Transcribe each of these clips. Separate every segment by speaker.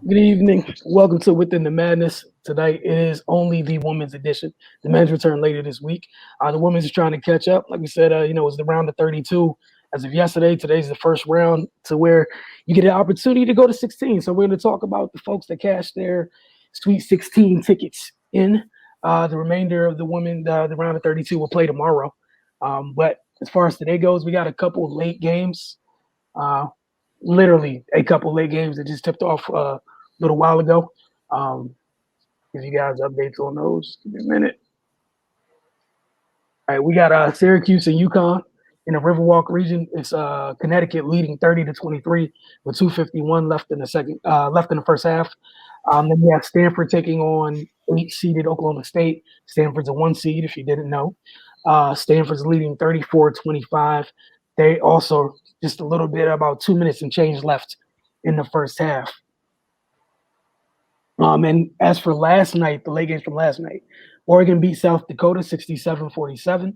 Speaker 1: Good evening. Welcome to Within the Madness. Tonight it is only the women's edition. The men's return later this week. The women's is trying to catch up. Like we said, it's the round of 32 as of yesterday. Today's the first round to where you get an opportunity to go to 16. So we're going to talk about the folks that cashed their Sweet 16 tickets in. The remainder of the women, the round of 32 will play tomorrow. But as far as today goes, we got a couple of late games. Literally a couple late games that just tipped off a little while ago. Give you guys updates on those. Give me a minute. All right, we got Syracuse and UConn in the Riverwalk region. It's Connecticut leading 30-23 with 2:51 left in the first half. Then we have Stanford taking on 8-seeded Oklahoma State. Stanford's a 1 seed, if you didn't know. Stanford's leading 34-25. They also just a little bit, about 2 minutes and change left in the first half. And as for last night, the late games from last night, Oregon beat South Dakota 67-47.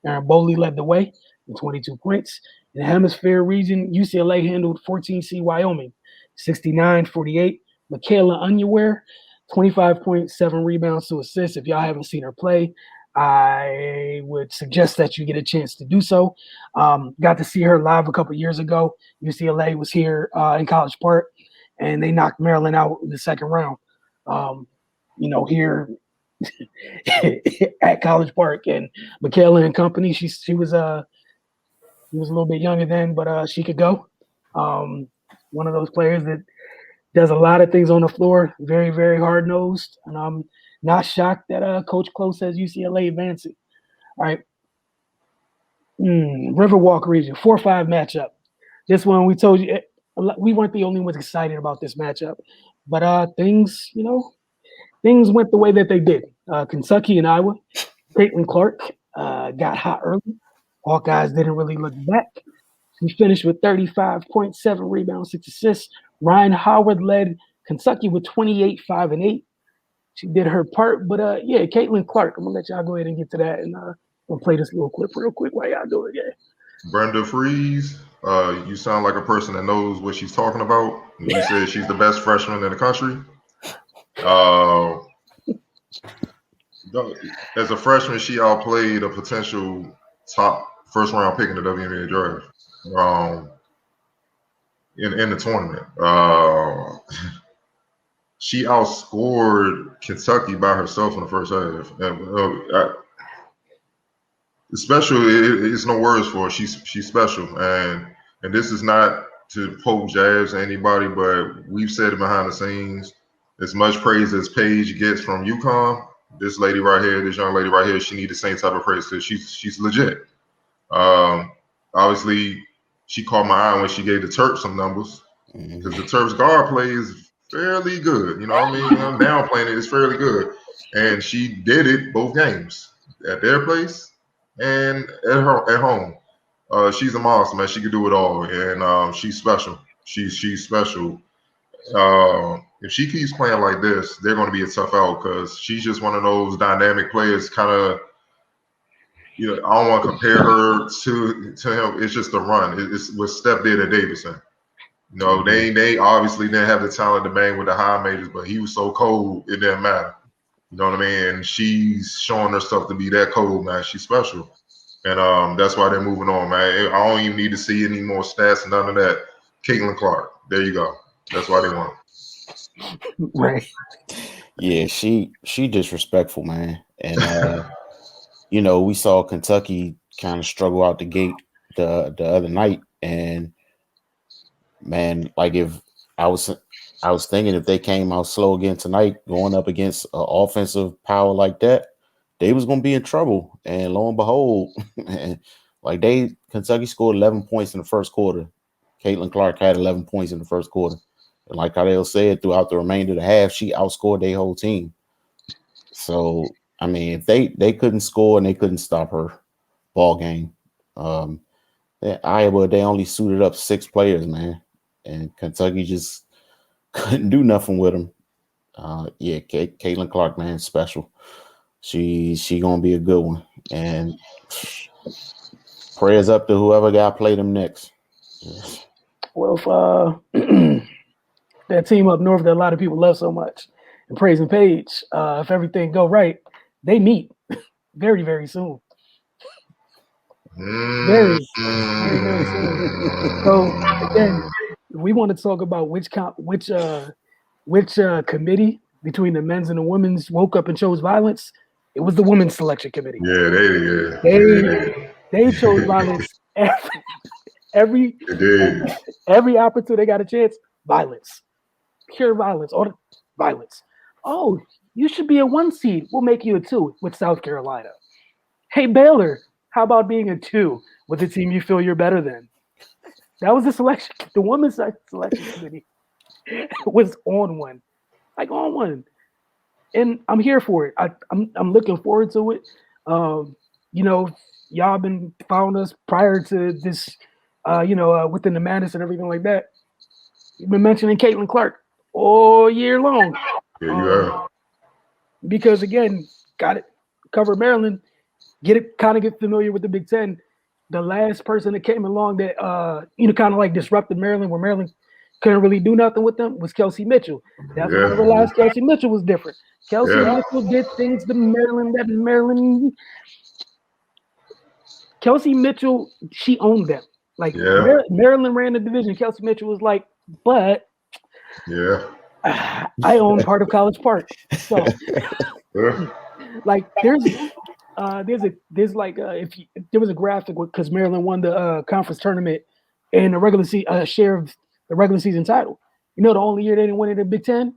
Speaker 1: Aaron Boley led the way with 22 points. In the Hemisphere region, UCLA handled 14-seed Wyoming 69-48. Michaela Unyewer, 25.7 rebounds to assists. If y'all haven't seen her play, I would suggest that you get a chance to do so. Got to see her live a couple years ago. UCLA was here in College Park, and they knocked Maryland out in the second round. Here at College Park, and Michaela and company, she was a little bit younger then, but she could go. One of those players that does a lot of things on the floor, very, very hard-nosed, and I'm not shocked that Coach Close says UCLA advancing. All right. Riverwalk region, 4-5 matchup. This one, we told you, we weren't the only ones excited about this matchup, but things went the way that they did. Kentucky and Iowa, Caitlin Clark got hot early. Hawkeyes didn't really look back. She finished with 35.7 rebounds, 6 assists. Ryan Howard led Kentucky with 28, 5, and 8. She did her part, but Caitlin Clark. I'm gonna let y'all go ahead and get to that, and we'll play this little clip real quick while y'all do it. Yeah.
Speaker 2: Brenda Freeze, you sound like a person that knows what she's talking about. You said she's the best freshman in the country. As a freshman, she outplayed a potential top first-round pick in the WNBA draft in the tournament. She outscored Kentucky by herself in the first half. It's no words for her. She's special, and this is not to poke jabs at anybody, but we've said it behind the scenes. As much praise as Paige gets from UConn, this young lady right here, she needs the same type of praise because she's legit. Obviously, she caught my eye when she gave the Terps some numbers because the Terps guard play is fairly good. You know what I mean? I'm downplaying it. It's fairly good, and she did it both games at their place and at home. She's a monster, man. She can do it all, and she's special. She's special. If she keeps playing like this, they're going to be a tough out because she's just one of those dynamic players. Kind of, I don't want to compare her to him. It's just a run. It's what Steph did at Davidson. They obviously didn't have the talent to bang with the high majors, but he was so cold it didn't matter. You know what I mean? And she's showing herself to be that cold, man. She's special, and that's why they're moving on, man. I don't even need to see any more stats, none of that. Caitlin Clark, there you go. That's why they won.
Speaker 1: Right.
Speaker 3: Yeah, she disrespectful, man. And we saw Kentucky kind of struggle out the gate the other night, and man, like if I was thinking if they came out slow again tonight, going up against an offensive power like that, they was gonna be in trouble. And lo and behold, Kentucky scored 11 points in the first quarter. Caitlin Clark had 11 points in the first quarter. And like Kyle said, throughout the remainder of the half, she outscored their whole team. So, I mean, if they couldn't score and they couldn't stop her ball game. Iowa, they only suited up 6 players, man. And Kentucky just couldn't do nothing with them. Caitlin Clark, man, special. She gonna be a good one. And prayers up to whoever got to play them next.
Speaker 1: Well, that team up north that a lot of people love so much, and Praise and Page, if everything go right, they meet very, very soon. Very, very, very soon. So again, we want to talk about which committee between the men's and the women's woke up and chose violence. It was the women's selection committee.
Speaker 2: Yeah,
Speaker 1: They chose violence every opportunity they got a chance. Violence, pure violence, all the violence. Oh, you should be a 1 seed. We'll make you a 2 with South Carolina. Hey Baylor, how about being a 2 with a team you feel you're better than? That was the selection. The women's selection committee was on one, and I'm here for it. I'm looking forward to it. Y'all been following us prior to this, within the madness and everything like that. You've been mentioning Caitlin Clark all year long.
Speaker 2: Yeah, you have.
Speaker 1: Because again, got it. Cover Maryland, get familiar with the Big Ten. The last person that came along that kind of like disrupted Maryland, where Maryland couldn't really do nothing with them, was Kelsey Mitchell. That's when I realized Kelsey Mitchell was different. Kelsey Mitchell did things to Maryland that Maryland. Kelsey Mitchell, she owned them. Like Maryland ran the division. Kelsey Mitchell was like, but I own part of College Park. So like there was a graphic because Maryland won the conference tournament and the regular season share of the regular season title. You know, the only year they didn't win it in Big Ten.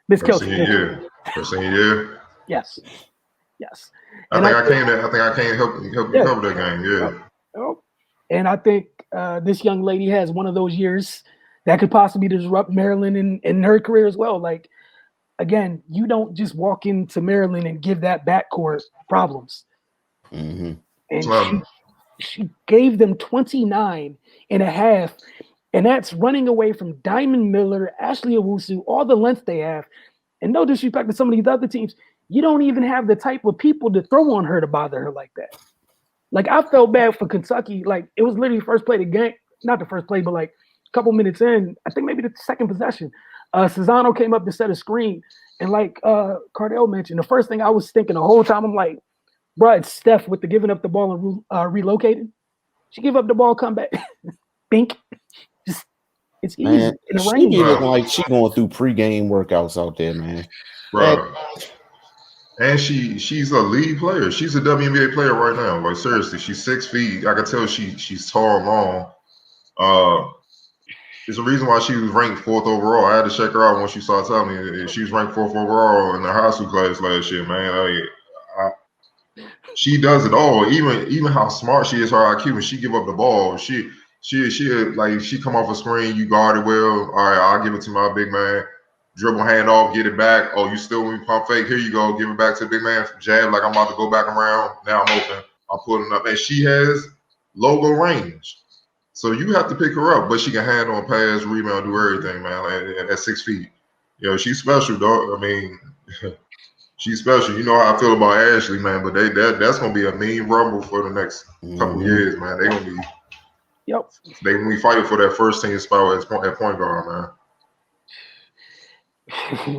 Speaker 1: Miss Kelsey.
Speaker 2: Year.
Speaker 1: Yes.
Speaker 2: I think I came help you cover that game. Yeah.
Speaker 1: And I think this young lady has one of those years that could possibly disrupt Maryland in her career as well. Like, again, you don't just walk into Maryland and give that backcourt problems.
Speaker 3: Mm-hmm.
Speaker 1: And she gave them 29 and a half. And that's running away from Diamond Miller, Ashley Owusu, all the length they have. And no disrespect to some of these other teams, you don't even have the type of people to throw on her to bother her like that. Like, I felt bad for Kentucky. Like, it was literally first play of the game. Not the first play, but like a couple minutes in, I think maybe the second possession. Cesano came up to set a screen. And like Cardell mentioned, the first thing I was thinking the whole time, I'm like, bro, it's Steph with the giving up the ball and relocating. She give up the ball, come back. Bink. Just, it's easy.
Speaker 3: Man, she be looking like she going through pregame workouts out there, man.
Speaker 2: Bro. And she's a lead player. She's a WNBA player right now. Like, seriously, she's 6 feet. I can tell she's tall and long. There's a reason why she was ranked 4th overall. I had to check her out when she started telling me she was ranked 4th overall in the high school class last year, man. She does it all. Even how smart she is, her IQ, when she give up the ball, she come off a screen, you guard it well. All right, I'll give it to my big man. Dribble, hand off, get it back. Oh, you still want me pump fake? Here you go. Give it back to the big man. Jab, like I'm about to go back around. Now I'm open. I'm pulling up. And she has logo range. So you have to pick her up, but she can handle and pass, rebound, do everything, man, at 6 feet. You know, she's special, dog. I mean, she's special. You know how I feel about Ashley, man, but that's going to be a mean rumble for the next couple years, man. They're going to be they going to be fighting for that first team spot at point guard, man.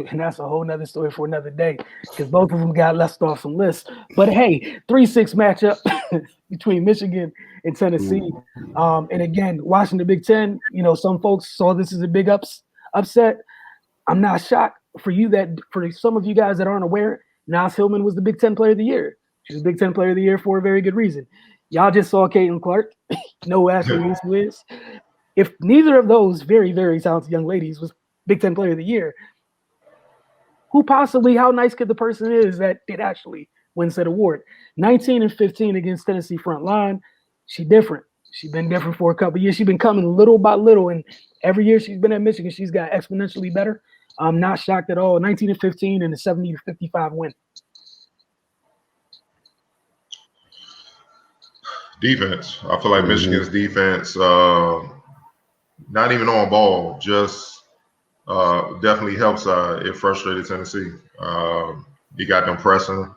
Speaker 1: And that's a whole nother story for another day because both of them got left off some lists. But hey, 3-6 matchup between Michigan and Tennessee. And again, watching the Big Ten, you know, some folks saw this as a big upset. I'm not shocked for some of you guys that aren't aware, Nas Hillman was the Big Ten Player of the Year. She was Big Ten Player of the Year for a very good reason. Y'all just saw Caitlin Clark. No Ashley Owusu is. If neither of those very, very talented young ladies was Big Ten Player of the Year, how nice could the person is that did actually win said award? 19-15 against Tennessee front line. She different. She's been different for a couple of years. She's been coming little by little, and every year she's been at Michigan, she's got exponentially better. I'm not shocked at all. 19-15 and a 70-55 win.
Speaker 2: Defense. I feel like Michigan's defense, not even on ball, just definitely helps. It frustrated Tennessee. You got them pressing.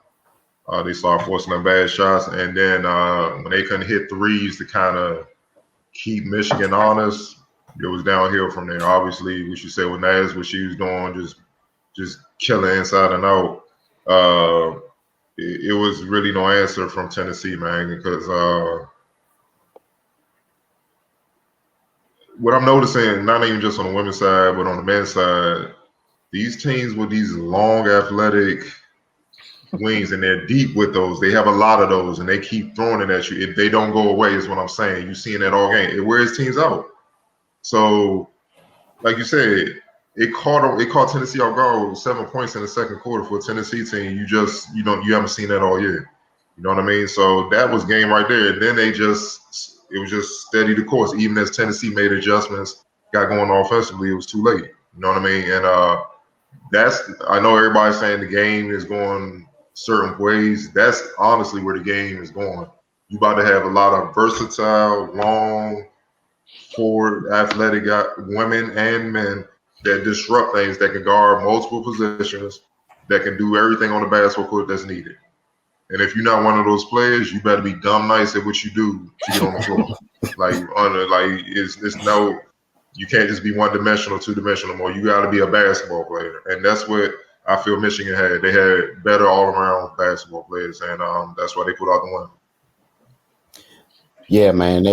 Speaker 2: They started forcing them bad shots, and then when they couldn't hit threes to kind of keep Michigan honest, it was downhill from there. Obviously, what you said with Naz, what she was doing, just killing inside and out. It was really no answer from Tennessee, man, because what I'm noticing, not even just on the women's side, but on the men's side, these teams with these long athletic wings and they're deep with those, they have a lot of those and they keep throwing it at you. If they don't go away, is what I'm saying. You're seeing that all game. It wears teams out. So, like you said, it caught Tennessee off guard with 7 points in the second quarter for a Tennessee team. You haven't seen that all year. You know what I mean? So that was game right there. And then it was just steady the course. Even as Tennessee made adjustments, got going offensively, it was too late. You know what I mean? And I know everybody's saying the game is going certain ways. That's honestly where the game is going. You about to have a lot of versatile, long, forward, athletic women and men that disrupt things, that can guard multiple positions, that can do everything on the basketball court that's needed. And if you're not one of those players, you better be dumb nice at what you do to get on the floor. It's no, you can't just be one dimensional, two dimensional more. You got to be a basketball player, and that's what I feel Michigan had. They had better all around basketball players, and that's why they put out the win.
Speaker 3: Yeah, man,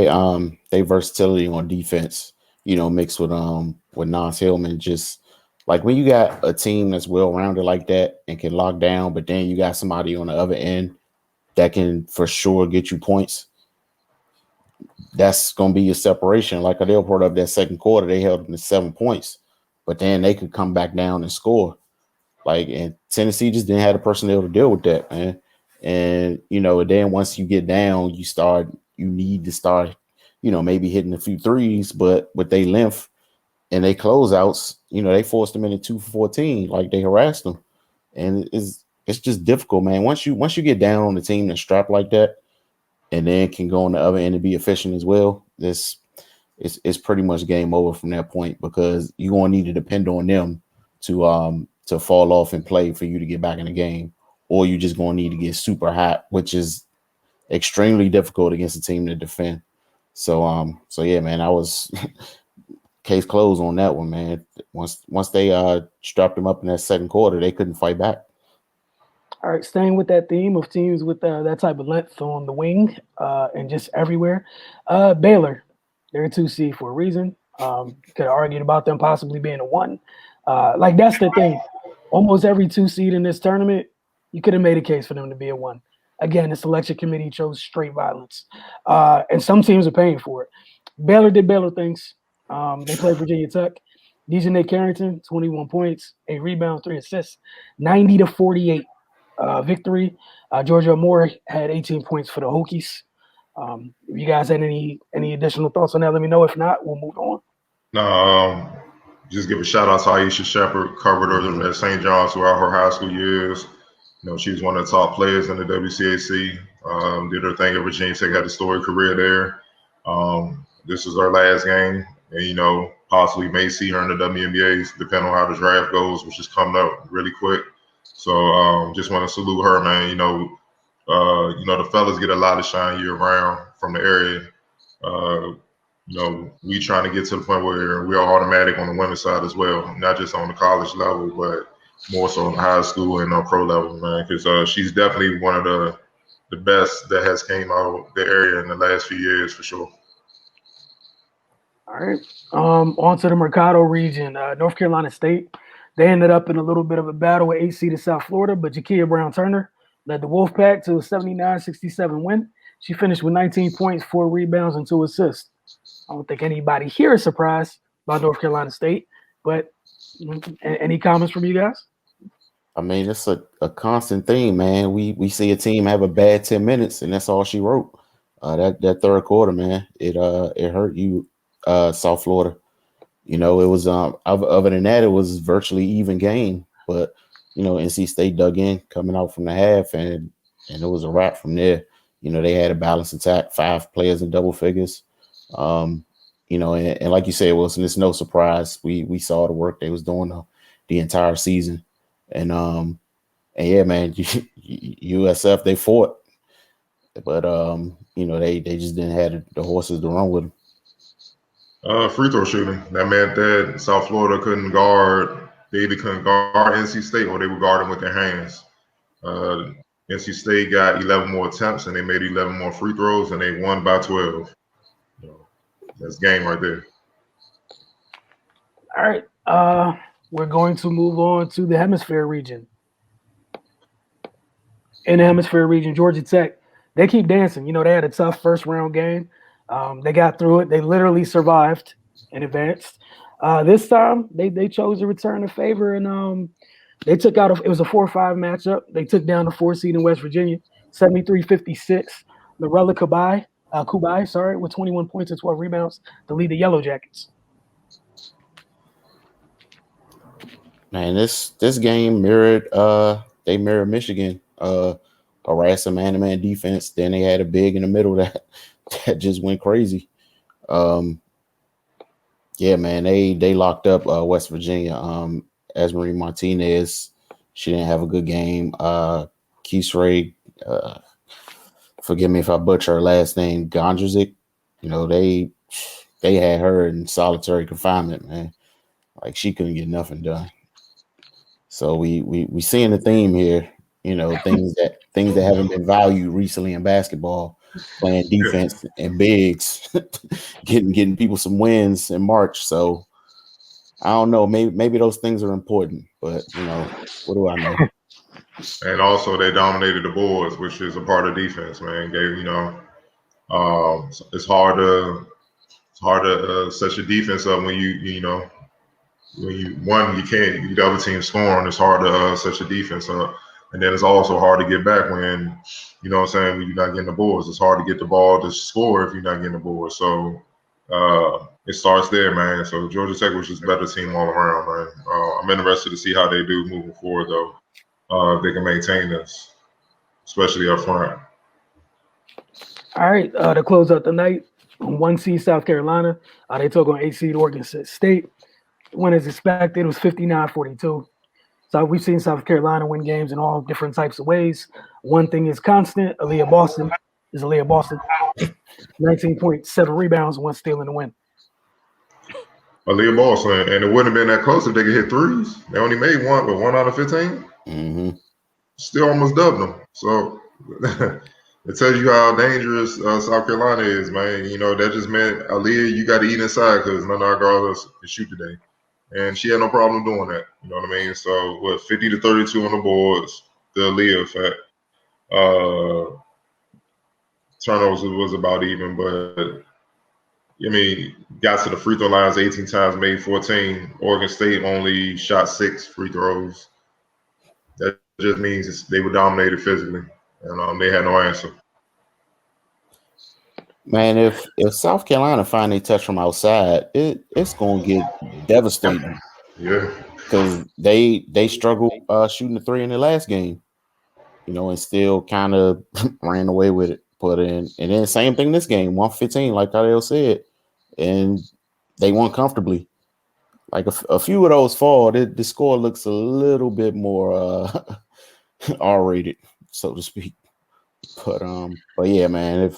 Speaker 3: they versatility on defense, mixed with Nas Hillman, just like when you got a team that's well rounded like that and can lock down, but then you got somebody on the other end that can for sure get you points. That's gonna be your separation. Like they'll put up that second quarter, they held them to 7 points, but then they could come back down and score. And Tennessee just didn't have the personnel to deal with that, man. And then once you get down, you need to start, maybe hitting a few threes, but with their length and they closeouts, they forced them into 2 for 14, like they harassed them. And it's just difficult, man. Once you get down on the team that's strapped like that, and then can go on the other end and be efficient as well, it's pretty much game over from that point, because you're gonna need to depend on them to fall off and play for you to get back in the game, or you just gonna need to get super hot, which is extremely difficult against a team to defend. So yeah, man, I was case closed on that one, man. Once they strapped them up in that second quarter, they couldn't fight back.
Speaker 1: All right, staying with that theme of teams with that type of length on the wing and just everywhere. Baylor, they're a 2 seed for a reason. Could have argued about them possibly being a 1. That's the thing. Almost every 2 seed in this tournament, you could have made a case for them to be a 1. Again, the selection committee chose straight violence. And some teams are paying for it. Baylor did Baylor things. They played Virginia Tech. Dejanay Carrington, 21 points, 8 rebounds, 3 assists, 90-48 victory. Georgia Moore had 18 points for the Hokies. If you guys had any additional thoughts on that, let me know. If not, we'll move on.
Speaker 2: No, just give a shout out to Aisha Shepard, covered her at St. John's throughout her high school years. She was one of the top players in the WCAC. Did her thing at Virginia Tech, had a storied career there. This is her last game, and possibly may see her in the WNBA, depending on how the draft goes, which is coming up really quick. So just want to salute her, man. The fellas get a lot of shine year round from the area. We trying to get to the point where we are automatic on the women's side as well, not just on the college level, but more so on the high school and pro level, man. Because she's definitely one of the best that has came out of the area in the last few years for sure.
Speaker 1: All right. On to the Mercado region. North Carolina State. They ended up in a little bit of a battle with 8 seed South Florida, but Jakia Brown-Turner led the Wolfpack to a 79-67 win. She finished with 19 points, 4 rebounds, and 2 assists. I don't think anybody here is surprised by North Carolina State, but any comments from you guys?
Speaker 3: I mean, it's a constant theme, man. We see a team have a bad 10 minutes, and that's all she wrote. That third quarter, man, it hurt you, South Florida. It was other than that, it was virtually even game. But NC State dug in coming out from the half, and it was a wrap from there. They had a balanced attack, 5 players in double figures. And like you said, Wilson, it's no surprise. We saw the work they was doing the entire season. And yeah, man, USF, they fought, but they just didn't have the horses to run with them.
Speaker 2: Free throw shooting. That meant that South Florida couldn't guard. They either couldn't guard NC State or they were guarding with their hands. NC State got 11 more attempts and they made 11 more free throws and they won by 12. That's game right there.
Speaker 1: All right. We're going to move on to the hemisphere region. In the hemisphere region, Georgia Tech, they keep dancing. You know, they had a tough first round game. They got through it. They literally survived and advanced. This time, they chose to return the favor, and they took out it was a 4-5 matchup. They took down the 4 seed in West Virginia, 73-56. Lorella Kubai, with 21 points and 12 rebounds to lead the Yellow Jackets.
Speaker 3: Man, this game mirrored Michigan. Harassing man-to-man defense. Then they had a big in the middle that just went crazy. Yeah, man, they locked up West Virginia. Esmeree Martinez, she didn't have a good game. Keisray, forgive me if I butcher her last name, Gondrzik. You know, they had her in solitary confinement, man. Like she couldn't get nothing done. So we seeing the theme here. You know, things that haven't been valued recently in basketball, playing defense and bigs, getting people some wins in March. So I don't know, maybe those things are important, but you know, what do I know?
Speaker 2: And also they dominated the boards, which is a part of defense, man. It's hard to set your defense up when you can't get the other team scoring. It's hard to set your defense up. And then it's also hard to get back when, you know what I'm saying, when you're not getting the boards. It's hard to get the ball to score if you're not getting the boards. So it starts there, man. So Georgia Tech was just a better team all around, man. I'm interested to see how they do moving forward, though. If they can maintain this, especially up front.
Speaker 1: All right, to close out the night, 1 seed South Carolina. They took on 8 seed Oregon State. When as expected, it was 59-42. So we've seen South Carolina win games in all different types of ways. One thing is constant. Aaliyah Boston. 19.7 rebounds, 1 steal in the win.
Speaker 2: Aaliyah Boston, and it wouldn't have been that close if they could hit threes. They only made one, but 1 out of 15.
Speaker 3: Mm-hmm.
Speaker 2: Still almost dubbed them. So it tells you how dangerous South Carolina is, man. You know, that just meant Aaliyah, you got to eat inside because none of our girls can shoot today. And she had no problem doing that. You know what I mean? So, 50-32 on the boards, the Aaliyah effect. Turnovers was about even, but, I mean, got to the free throw lines 18 times, made 14. Oregon State only shot 6 free throws. That just means they were dominated physically, and they had no answer.
Speaker 3: Man, if South Carolina finally touch from outside, it's going to get devastating.
Speaker 2: Yeah,
Speaker 3: because they struggled shooting the 3 in the last game, you know, and still kind of ran away with it. Put in, and then same thing this game, 115, like Tadeo said, and they won comfortably. Like a few of those fall, the score looks a little bit more R-rated, so to speak. But yeah, man,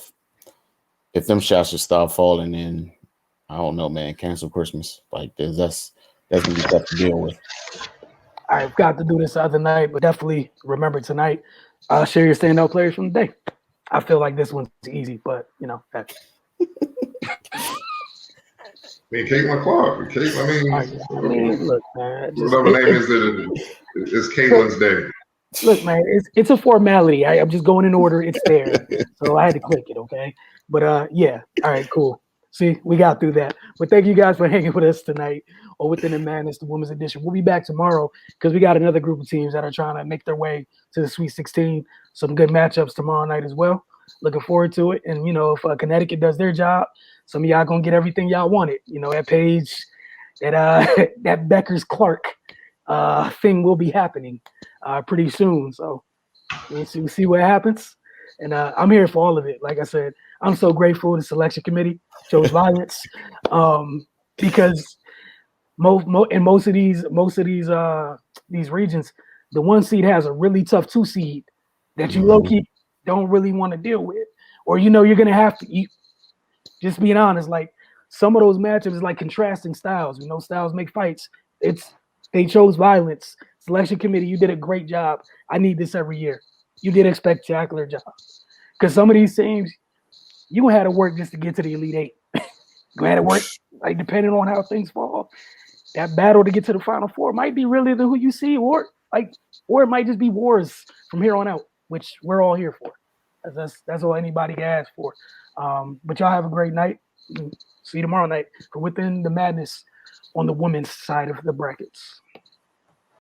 Speaker 3: if them shots should stop falling, then I don't know, man. Cancel Christmas. Like that's gonna be tough to deal with.
Speaker 1: I got to do this the other night, but definitely remember tonight. Share your standout players from the day. I feel like this one's easy, but you know.
Speaker 2: I mean, Caitlin Clark.
Speaker 1: I mean, look, man.
Speaker 2: Whatever name is it? It's Caitlin's day.
Speaker 1: Look, man, it's a formality. I'm just going in order. It's there, so I had to click it. Okay, but yeah. All right, cool. See, we got through that. But thank you guys for hanging with us tonight or Within the Madness, the Women's Edition. We'll be back tomorrow because we got another group of teams that are trying to make their way to the Sweet 16. Some good matchups tomorrow night as well. Looking forward to it. And, you know, if Connecticut does their job, some of y'all going to get everything y'all wanted. You know, that page, that Beckers-Clark thing will be happening pretty soon. So we'll see what happens. And I'm here for all of it. Like I said, I'm so grateful the selection committee chose violence because in most of these regions, the 1 seed has a really tough 2 seed that you low-key don't really want to deal with. Or, you know, you're going to have to just being honest, like some of those matchups is like contrasting styles. Styles make fights. They chose violence. Selection committee, you did a great job. I need this every year. You did a spectacular job. Because some of these teams, you had to work just to get to the Elite Eight. You had to work, like depending on how things fall. That battle to get to the Final Four might be really who you see, or it might just be wars from here on out, which we're all here for. That's all anybody can ask for. But y'all have a great night. See you tomorrow night for Within the Madness on the women's side of the brackets.